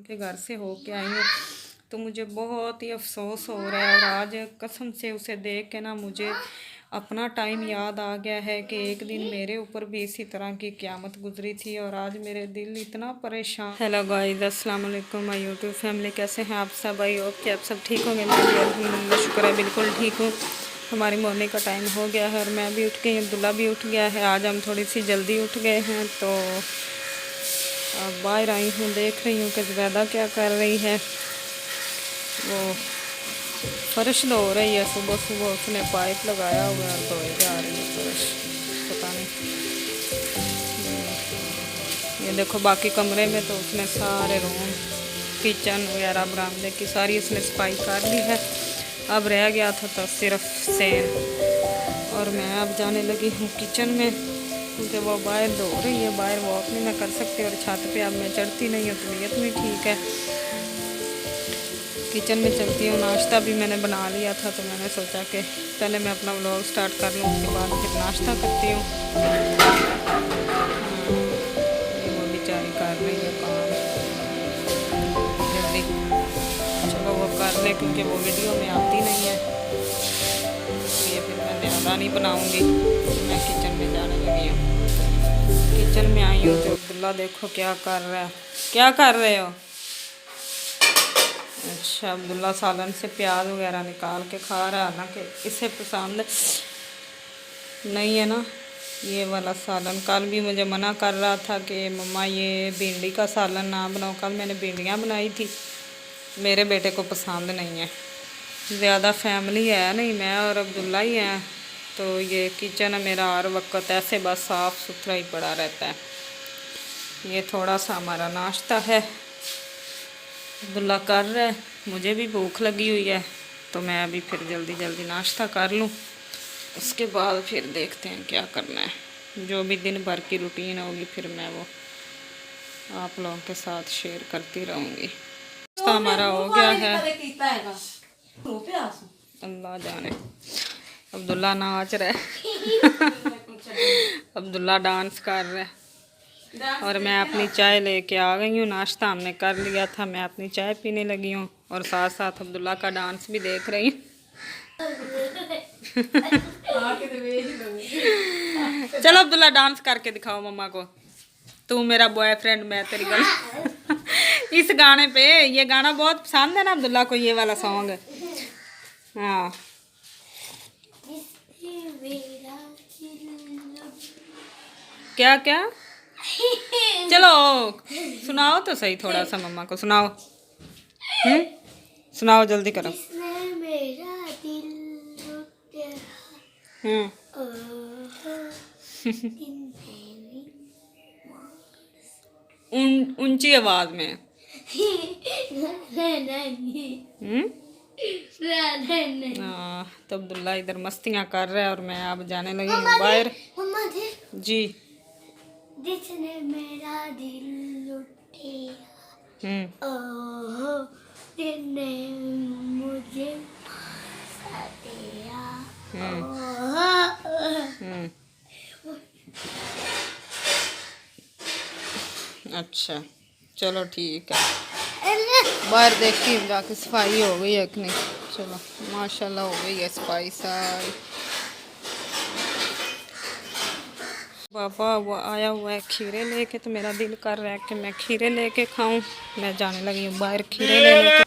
के घर से होके आई हूँ तो मुझे बहुत ही अफसोस हो रहा है। और आज कसम से उसे देख के ना मुझे अपना टाइम याद आ गया है कि एक दिन मेरे ऊपर भी इसी तरह की क़यामत गुजरी थी और आज मेरे दिल इतना परेशान। हेलो गाइस, अस्सलाम वालेकुम माय यूट्यूब फैमिली, कैसे हैं आप सब? आई होप कि आप सब ठीक होंगे। मैं भी अल्हम्दुलिल्लाह शुक्र है बिल्कुल ठीक हूँ। हमारी मॉर्निंग का टाइम हो गया है और मैं भी उठ गई, अब्दुल्ला भी उठ गया है। आज हम थोड़ी सी जल्दी उठ गए हैं तो अब बाहर आई हूँ, देख रही हूँ कि ज़ुबैदा क्या कर रही है। वो फर्श धो रही है। सुबह सुबह उसने पाइप लगाया हुआ है और धोए जा रही है फर्श। पता नहीं, ये देखो बाकी कमरे में तो उसने सारे रूम, किचन वगैरह, बरामदे की सारी उसने सफाई कर ली है। अब रह गया था तो सिर्फ सेन। और मैं अब जाने लगी हूँ किचन में क्योंकि वो बाहर धो रही है। बाहर वॉक नहीं मैं कर सकती और छत पे अब मैं चढ़ती नहीं हूँ, तबीयत नहीं ठीक है। किचन में चलती हूँ। नाश्ता भी मैंने बना लिया था तो मैंने सोचा कि पहले मैं अपना व्लॉग स्टार्ट कर लूँ, उसके बाद फिर नाश्ता करती हूँ। ये वो बेचारी कर रही है काम जल्दी। चलो वो कर ले क्योंकि वो वीडियो में आती नहीं है, इसलिए फिर मैं ज़्यादा नहीं बनाऊँगी। मैं किचन में जाने लगी हूँ। किचन में आई हूँ तो अब्दुल्ला देखो क्या कर रहा है। क्या कर रहे हो? अच्छा, अब्दुल्ला सालन से प्याज वगैरह निकाल के खा रहा है। हालांकि इसे पसंद नहीं है ना ये वाला सालन। कल भी मुझे मना कर रहा था कि मम्मा ये भिंडी का सालन ना बनाओ। कल मैंने भिंडियाँ बनाई थी, मेरे बेटे को पसंद नहीं है। ज़्यादा फैमिली है नहीं, मैं और अब्दुल्ला ही हैं तो ये किचन मेरा हर वक्त ऐसे बस साफ़ सुथरा ही पड़ा रहता है। ये थोड़ा सा हमारा नाश्ता है, अब्दुल्ला कर रहा है। मुझे भी भूख लगी हुई है तो मैं अभी फिर जल्दी जल्दी नाश्ता कर लूँ, उसके बाद फिर देखते हैं क्या करना है। जो भी दिन भर की रूटीन होगी फिर मैं वो आप लोगों के साथ शेयर करती रहूँगी। नाश्ता हमारा हो गया है, अल्लाह जाने। अब्दुल्ला नाच रहा है अब्दुल्ला डांस कर रहा है। और मैं अपनी चाय लेके आ गई हूँ। नाश्ता हमने कर लिया था, मैं अपनी चाय पीने लगी हूँ और साथ साथ अब्दुल्ला का डांस भी देख रही हूँ चलो अब्दुल्ला डांस करके दिखाओ मम्मा को। तू मेरा बॉयफ्रेंड, मैं तेरी गर्ल इस गाने पे, ये गाना बहुत पसंद है ना अब्दुल्ला को, ये वाला सॉन्ग। हाँ क्या क्या चलो सुनाओ तो सही, थोड़ा सा मम्मा को सुनाओ। सुनाओ जल्दी करो। ऊंची आवाज में। तो अब्दुल्ला इधर मस्तियाँ कर रहा है और मैं अब जाने लगी हूँ बाहर। जी जिसने मेरा दिल लुटिया, जिसने मुझे दिया। अच्छा चलो ठीक है, बाहर देखती हूँ जाके सफाई हो गई है कि नहीं। चलो माशाल्लाह हो गई है सफाई सारी। पापा वो आया हुआ है खीरे लेके तो मेरा दिल कर रहा है कि मैं खीरे लेके खाऊं। मैं जाने लगी हूँ बाहर खीरे लेने के।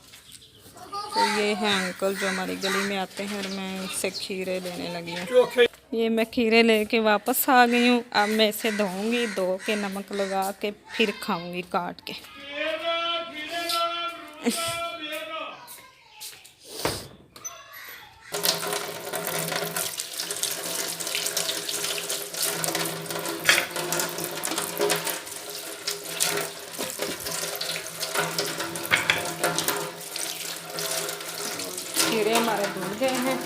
तो ये है अंकल जो हमारी गली में आते हैं और मैं उससे खीरे लेने लगी हूँ। ये मैं खीरे लेके वापस आ गई हूँ। अब मैं इसे धोऊंगी, धो के नमक लगा के फिर खाऊंगी काट के। खीरे हमारे धुल गए हैं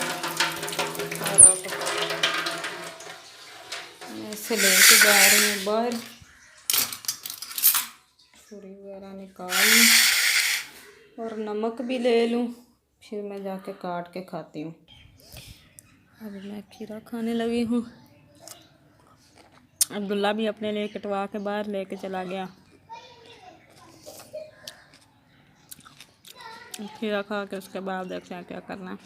और अब मैं इसे लेके जा रही हूँ बाहर। छुरी वगैरह निकाल लूँ और नमक भी ले लूँ, फिर मैं जाके काट के खाती हूँ। अभी मैं खीरा खाने लगी हूँ। अब्दुल्ला भी अपने लिए कटवा के बाहर लेके चला गया। खीरा खा के उसके बाद देखते हैं क्या करना है।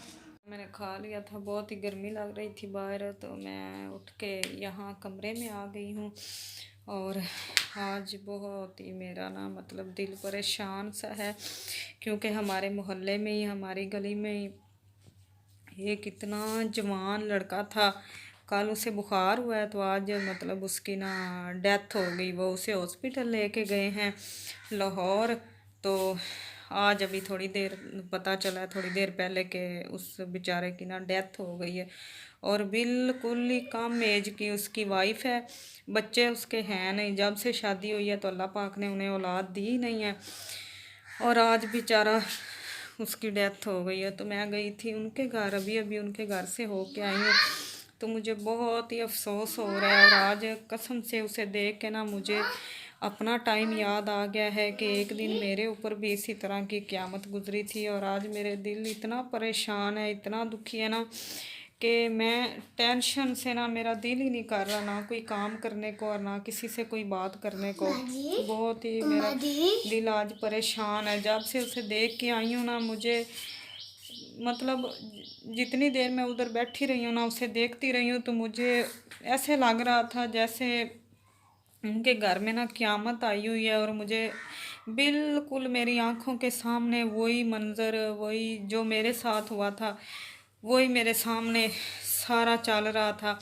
मैंने खा लिया था, बहुत ही गर्मी लग रही थी बाहर, तो मैं उठ के यहाँ कमरे में आ गई हूँ। और आज बहुत ही मेरा ना मतलब दिल परेशान सा है, क्योंकि हमारे मोहल्ले में ही, हमारी गली में ही एक इतना जवान लड़का था। कल उसे बुखार हुआ है, तो आज मतलब उसकी ना डेथ हो गई। वो उसे हॉस्पिटल लेके गए हैं लाहौर। तो आज अभी थोड़ी देर पता चला है, थोड़ी देर पहले कि उस बेचारे की ना डेथ हो गई है। और बिल्कुल ही कम एज की उसकी वाइफ है, बच्चे उसके हैं नहीं। जब से शादी हुई है तो अल्लाह पाक ने उन्हें औलाद दी ही नहीं है, और आज बेचारा उसकी डेथ हो गई है। तो मैं गई थी उनके घर, अभी अभी उनके घर से होके आई हूँ। तो मुझे बहुत ही अफसोस हो रहा है, और आज कसम से उसे देख के ना मुझे अपना टाइम याद आ गया है कि एक दिन मेरे ऊपर भी इसी तरह की क़यामत गुजरी थी। और आज मेरे दिल इतना परेशान है, इतना दुखी है ना, कि मैं टेंशन से ना मेरा दिल ही नहीं कर रहा ना कोई काम करने को, और ना किसी से कोई बात करने को। बहुत ही मेरा दिल आज परेशान है। जब से उसे देख के आई हूँ ना, मुझे मतलब जितनी देर मैं उधर बैठी रही हूँ ना, उसे देखती रही हूँ, तो मुझे ऐसे लग रहा था जैसे उनके घर में ना क़यामत आई हुई है। और मुझे बिल्कुल मेरी आंखों के सामने वही मंज़र, वही जो मेरे साथ हुआ था, वही मेरे सामने सारा चल रहा था।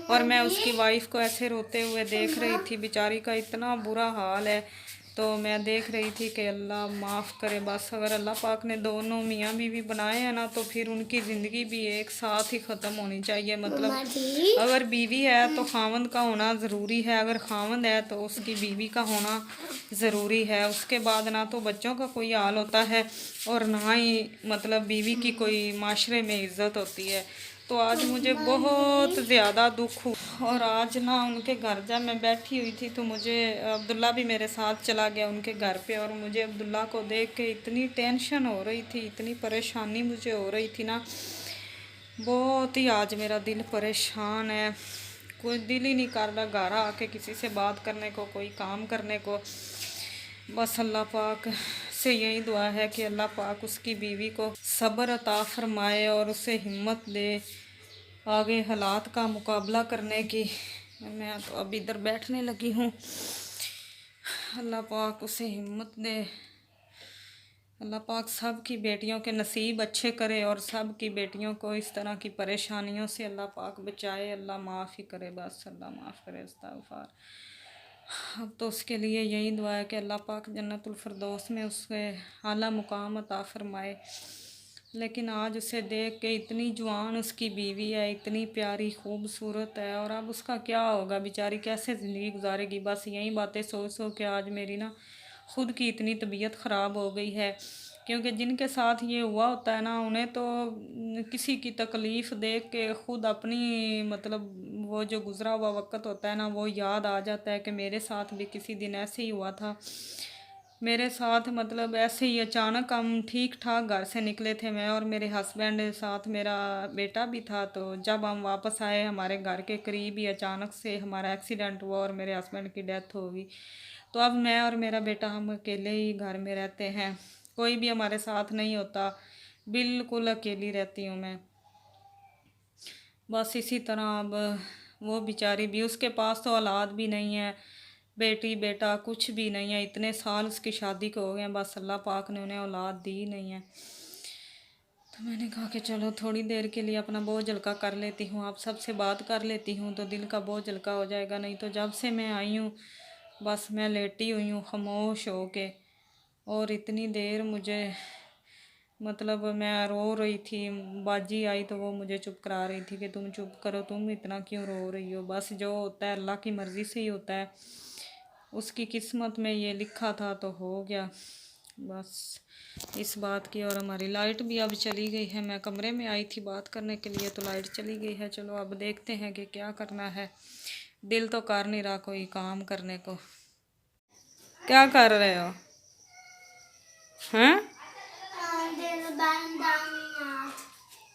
और मैं उसकी वाइफ को ऐसे रोते हुए देख रही थी, बेचारी का इतना बुरा हाल है। तो मैं देख रही थी कि अल्लाह माफ़ करे बस। अगर अल्लाह पाक ने दोनों मियाँ बीवी बनाए हैं ना, तो फिर उनकी ज़िंदगी भी एक साथ ही ख़त्म होनी चाहिए। मतलब अगर बीवी है तो खावंद का होना ज़रूरी है, अगर खावंद है तो उसकी बीवी का होना ज़रूरी है। उसके बाद ना तो बच्चों का कोई हाल होता है, और ना ही मतलब बीवी की कोई माशरे में इज़्ज़त होती है। तो आज मुझे बहुत ज़्यादा दुख हुआ। और आज ना उनके घर जब मैं बैठी हुई थी, तो मुझे अब्दुल्ला भी मेरे साथ चला गया उनके घर पे। और मुझे अब्दुल्ला को देख के इतनी टेंशन हो रही थी, इतनी परेशानी मुझे हो रही थी ना, बहुत ही आज मेरा दिल परेशान है। कोई दिल ही नहीं कर रहा घर आके किसी से बात करने को, कोई काम करने को। बस अल्लाह पाक से यही दुआ है कि अल्लाह पाक उसकी बीवी को सब्र अता फरमाए और उसे हिम्मत दे आगे हालात का मुकाबला करने की। मैं तो अब इधर बैठने लगी हूँ। अल्लाह पाक उसे हिम्मत दे, अल्लाह पाक सब की बेटियों के नसीब अच्छे करे, और सब की बेटियों को इस तरह की परेशानियों से अल्लाह पाक बचाए। अल्लाह माफ़ ही करे बस, अल्लाह माफ़ करे। इस्तग़फ़ार। अब तो उसके लिए यही दुआ है कि अल्लाह पाक जन्नतुल फ़िरदौस में उसके आला मुकाम अता फ़रमाए। लेकिन आज उसे देख के, इतनी जवान उसकी बीवी है, इतनी प्यारी खूबसूरत है, और अब उसका क्या होगा, बेचारी कैसे ज़िंदगी गुजारेगी। बस यही बातें सोच सोच के आज मेरी ना ख़ुद की इतनी तबीयत ख़राब हो गई है। क्योंकि जिनके साथ ये हुआ होता है ना, उन्हें तो किसी की तकलीफ़ देख के ख़ुद अपनी मतलब वो जो गुज़रा हुआ वक़्त होता है ना, वो याद आ जाता है कि मेरे साथ भी किसी दिन ऐसे ही हुआ था। मेरे साथ मतलब ऐसे ही अचानक हम ठीक ठाक घर से निकले थे, मैं और मेरे हस्बैंड, साथ मेरा बेटा भी था। तो जब हम वापस आए, हमारे घर के करीब ही अचानक से हमारा एक्सीडेंट हुआ और मेरे हस्बैंड की डेथ हो गई। तो अब मैं और मेरा बेटा हम अकेले ही घर में रहते हैं, कोई भी हमारे साथ नहीं होता, बिल्कुल अकेली रहती हूँ मैं। बस इसी तरह अब वो बेचारी भी, उसके पास तो औलाद भी नहीं है, बेटी बेटा कुछ भी नहीं है। इतने साल उसकी शादी को हो गए हैं, बस अल्लाह पाक ने उन्हें औलाद दी नहीं है। तो मैंने कहा कि चलो थोड़ी देर के लिए अपना बोझ हल्का कर लेती हूँ, आप सबसे बात कर लेती हूँ, तो दिल का बोझ हल्का हो जाएगा। नहीं तो जब से मैं आई हूँ बस मैं लेटी हुई हूँ खामोश हो के। और इतनी देर मुझे मतलब मैं रो रही थी, बाजी आई तो वो मुझे चुप करा रही थी कि तुम चुप करो, तुम इतना क्यों रो रही हो। बस जो होता है अल्लाह की मर्ज़ी से ही होता है, उसकी किस्मत में ये लिखा था तो हो गया बस इस बात की। और हमारी लाइट भी अब चली गई है, मैं कमरे में आई थी बात करने के लिए, तो लाइट चली गई है। चलो अब देखते हैं कि क्या करना है। दिल तो कर नहीं रहा कोई काम करने को। क्या कर रहे हो हैं?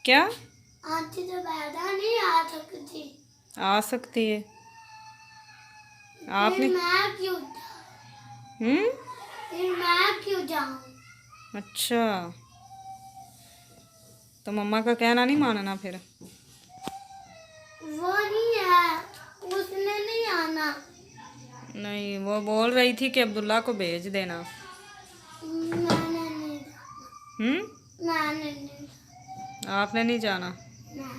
क्या आंटी तो पैदा नहीं आ सकती, आ सकती है आपने? फिर मैं क्यों हम्म, फिर मैं क्यों जाऊं? अच्छा तो मम्मा का कहना नहीं मानना फिर। वो नहीं है, उसने नहीं आना। नहीं, वो बोल रही थी कि अब्दुल्ला को भेज देना। मैंने नहीं मैंने नहीं आपने नहीं जाना। ना।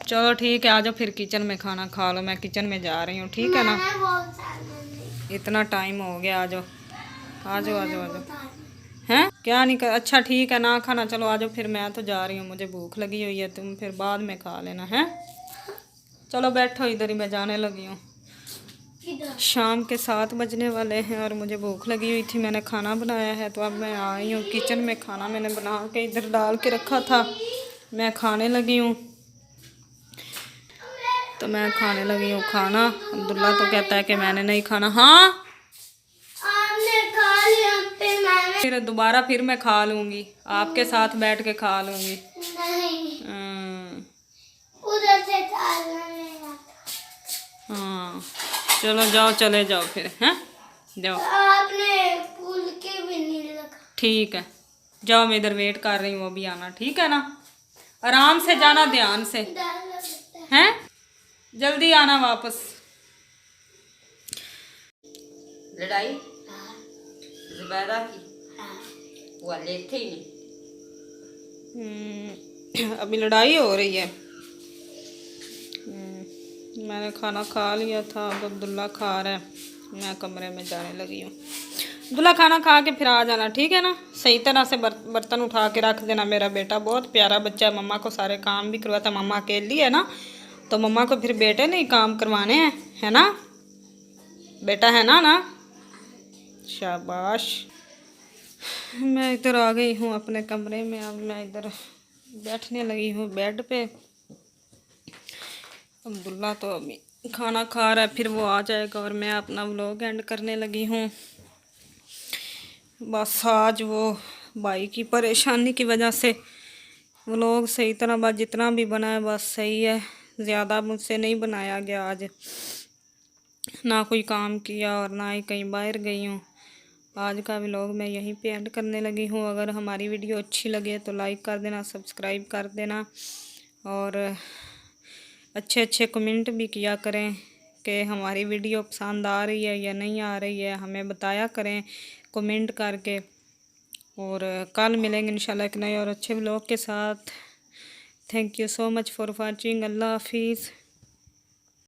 चलो ठीक है, आ जाओ फिर किचन में खाना खा लो, मैं किचन में जा रही हूँ, ठीक है ना। मैंने बहुत सारे नहीं। इतना टाइम हो गया, आ जाओ आ जाओ आ जाओ आ जाओ। बता दी। हैं क्या नहीं कर, अच्छा ठीक है ना खाना, चलो आ जाओ फिर, मैं तो जा रही हूँ, मुझे भूख लगी हुई है, तुम फिर बाद में खा लेना है। चलो बैठो इधर ही, मैं जाने लगी हूँ। किधर? शाम के 7 बजने वाले हैं और मुझे भूख लगी हुई थी, मैंने खाना बनाया है, तो अब मैं आई हूँ किचन में। खाना मैंने बना के इधर डाल के रखा था, मैं खाने लगी हूँ। तो मैं खाने लगी हूँ खाना। अब्दुल्ला तो कहता है कि मैंने नहीं खाना। हाँ आपने खा लिया, फिर मैंने फिर दोबारा फिर मैं खा लूँगी, आपके साथ बैठ के खा लूँगी। नहीं। हम्म, उधर से चालना नहीं आता। हाँ चलो जाओ, चले जाओ फिर, हैं जाओ। आपने पुल के भी नहीं लगा। ठीक है जाओ, मैं इधर वेट कर रही हूँ, वो भी आना, ठीक है ना। आराम से जाना, ध्यान से, डर लगता है। हैं जल्दी आना वापस। लड़ाई हाँ, जुबैदा की हाँ। वो लेते ही नहीं। अभी लड़ाई हो रही है। मैंने खाना खा लिया था, अब अब्दुल्ला खा रहा है, मैं कमरे में जाने लगी हूँ। अब्दुल्ला खाना खा के फिर आ जाना, ठीक है ना। सही तरह से बर्तन उठा के रख देना, मेरा बेटा बहुत प्यारा बच्चा है, मम्मा को सारे काम भी करवाता। मम्मा अकेली है ना, तो मम्मा को फिर बेटे नहीं काम करवाने हैं, है ना बेटा, है ना ना। शाबाश। मैं इधर आ गई हूँ अपने कमरे में, अब मैं इधर बैठने लगी हूँ बेड पे। अब्दुल्ला तो अभी खाना खा रहा है, फिर वो आ जाएगा और मैं अपना व्लॉग एंड करने लगी हूँ। बस आज वो भाई की परेशानी की वजह से व्लॉग सही तरह बस जितना भी बना है बस सही है, ज़्यादा मुझसे नहीं बनाया गया आज। ना कोई काम किया और ना ही कहीं बाहर गई हूँ। आज का व्लॉग मैं यहीं पे एंड करने लगी हूँ। अगर हमारी वीडियो अच्छी लगे तो लाइक कर देना, सब्सक्राइब कर देना और अच्छे अच्छे कमेंट भी किया करें कि हमारी वीडियो पसंद आ रही है या नहीं आ रही है, हमें बताया करें कमेंट करके। और कल मिलेंगे इंशाल्लाह एक नए और अच्छे व्लॉग के साथ। Thank you so much for watching. अल्लाह हाफिज़।